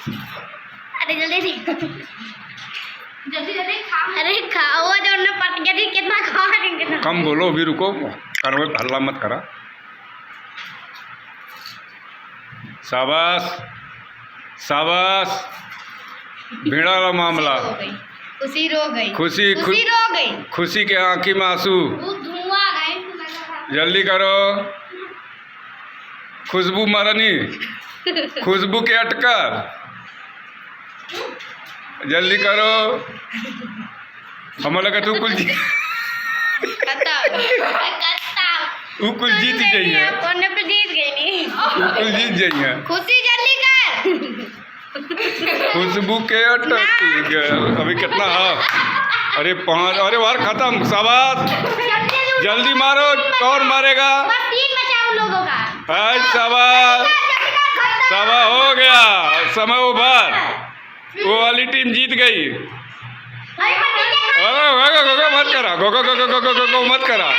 अरे जल्दी जल्दी जल्दी खाओ। अरे खाओ जो ना पट गया थी कितना खा रही। कम बोलो, अभी रुको, करो हल्ला मत करा। शाबाश शाबाश। भिड़ा वाला मामला। खुशी रो गई। खुशी खुशी रो गई। खुशी के आंखी में आंसू। धुआं गए। जल्दी करो, खुशबू मरनी, खुशबू के अटकर। जल्दी करो, हम लगा तू कुल जीत जाइए। कुल जीत जाइए। खुशी जल्दी कर। खुशबू के अटक अभी कितना है? अरे 5। अरे वार खत्म। शाबाश, जल्दी मारो। कौन मारेगा? बस 3 बचा उन लोगों का। शाबाश शाबाश, हो गया समय ओवर। वो वाली टीम जीत गई। मत करा, गो मत करा।